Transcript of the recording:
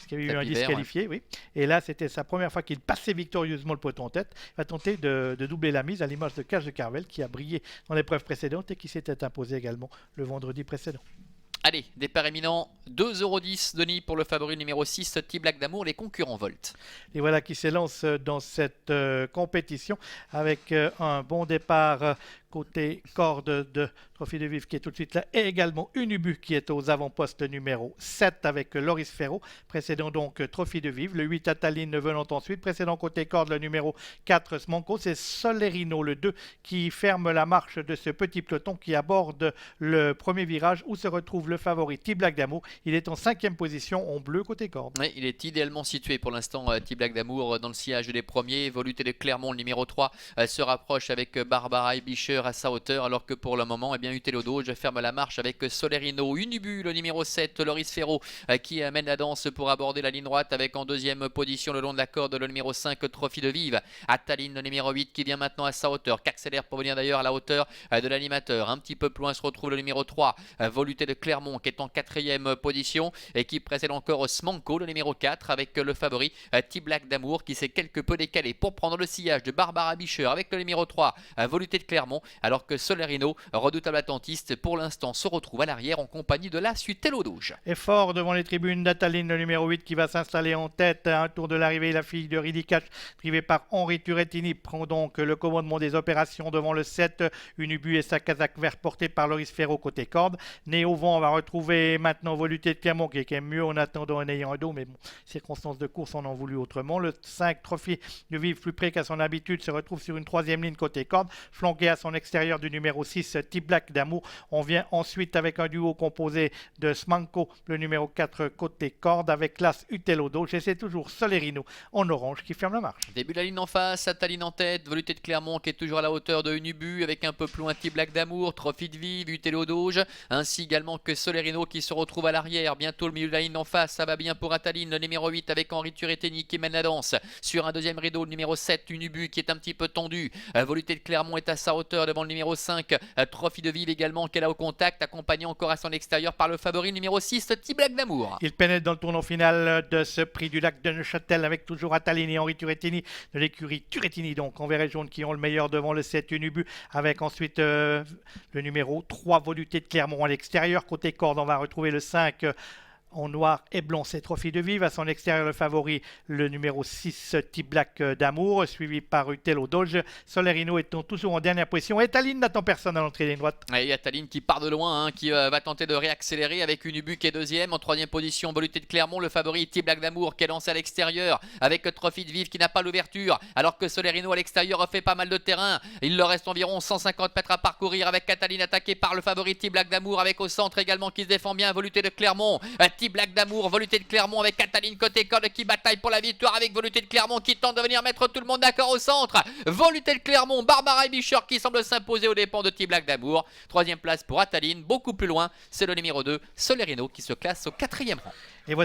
parce qu'il y avait eu un Tapis vert, disqualifié, oui. Et là, c'était sa première fois qu'il passait victorieusement le peloton en tête. Il va tenter de doubler la mise à l'image de Cage de Carvel qui a brillé dans l'épreuve précédente et qui s'était imposé également le vendredi précédent. Allez, départ éminent, 2,10 € Denis pour le favori numéro 6, T-Black d'Amour, les concurrents voltent. Et voilà qui s'élance dans cette compétition avec un bon départ côté corde de Trophy de Vive qui est tout de suite là, et également Unubu qui est aux avant-postes numéro 7 avec Loris Ferro, précédent donc Trophy de Vive, le 8 Ataline venant ensuite, précédent côté corde le numéro 4 Smanko, c'est Solerino le 2 qui ferme la marche de ce petit peloton qui aborde le premier virage où se retrouve le favori T-Black d'Amour, il est en 5e position en bleu côté corde. Oui, il est idéalement situé pour l'instant, T-Black d'Amour dans le sillage des premiers, Voluté de Clermont le numéro 3 se rapproche avec Barbara Ebischer à sa hauteur, alors que pour le moment, Utello Doge ferme la marche avec Solerino. Unubu, le numéro 7, Loris Ferro, qui mène la danse pour aborder la ligne droite avec en deuxième position le long de la corde le numéro 5, Trophy de Vive. Ataline, le numéro 8, qui vient maintenant à sa hauteur, qui accélère pour venir d'ailleurs à la hauteur de l'animateur. Un petit peu plus loin se retrouve le numéro 3, Voluté de Clermont, qui est en 4e position et qui précède encore Smanko, le numéro 4, avec le favori T-Black d'Amour, qui s'est quelque peu décalé pour prendre le sillage de Barbara Bischer avec le numéro 3, Voluté de Clermont, alors que Solerino, redoutable attentiste, pour l'instant se retrouve à l'arrière en compagnie de la Utello Doge. Et fort devant les tribunes d'Ataline, le numéro 8 qui va s'installer en tête à un tour de l'arrivée. La fille de Ridicache, drivée par Henri Turettini, prend donc le commandement des opérations devant le 7. Unubu et sa casaque vert portée par Loris Ferro côté corde. Né au vent, on va retrouver maintenant Voluté de Clermont qui est quand même mieux en attendant en ayant un dos, mais bon, circonstances de course, on en voulu autrement. Le 5, Trophy de Vive, plus près qu'à son habitude, se retrouve sur une 3e ligne côté corde, flanqué à son extérieur du numéro 6, T-Black d'Amour. On vient ensuite avec un duo composé de Smanko, le numéro 4 côté corde, avec l'as Utello Doge, et c'est toujours Solerino en orange qui ferme la marche. Début de la ligne en face, Ataline en tête, Voluté de Clermont qui est toujours à la hauteur de Unubu, avec un peu plus loin T-Black d'Amour, Trophy de Vive, Utello Doge, ainsi également que Solerino qui se retrouve à l'arrière. Bientôt le milieu de la ligne en face, ça va bien pour Ataline, le numéro 8 avec Henri Turettini qui mène la danse. Sur un deuxième rideau, le numéro 7, Unubu qui est un petit peu tendu. Voluté de Clermont est à sa hauteur devant le numéro 5, Trophy de Vive également qui est là au contact, accompagné encore à son extérieur par le favori numéro 6, T-Black d'Amour. Il pénètre dans le tournant final de ce prix du lac de Neuchâtel avec toujours Ataline et Henri Turettini de l'écurie Turettini, donc en vert et jaune, qui ont le meilleur devant le 7 Unubu, avec ensuite le numéro 3 Voluté de Clermont à l'extérieur. Côté corde, on va retrouver le 5 en noir et blanc, c'est Trophy de Vive. À son extérieur, le favori, le numéro 6, T-Black d'Amour, suivi par Utello Doge. Solerino étant toujours en dernière position. Et Ataline n'attend personne à l'entrée des droites. Et Ataline qui part de loin, qui va tenter de réaccélérer avec Unubu qui est deuxième. En troisième position, Voluté de Clermont, le favori T-Black d'Amour qui est lancé à l'extérieur avec Trophy de Vive qui n'a pas l'ouverture. Alors que Solerino à l'extérieur fait pas mal de terrain. Il leur reste environ 150 mètres à parcourir avec Ataline attaqué par le favori T-Black d'Amour, avec au centre également qui se défend bien Voluté de Clermont. T-Black d'Amour, Voluté de Clermont avec Ataline côté corde qui bataille pour la victoire avec Voluté de Clermont qui tente de venir mettre tout le monde d'accord au centre. Voluté de Clermont, Barbara Ebischer qui semble s'imposer aux dépens de T-Black d'Amour. Troisième place pour Ataline, beaucoup plus loin, c'est le numéro 2, Solerino qui se classe au 4e rang. Et voici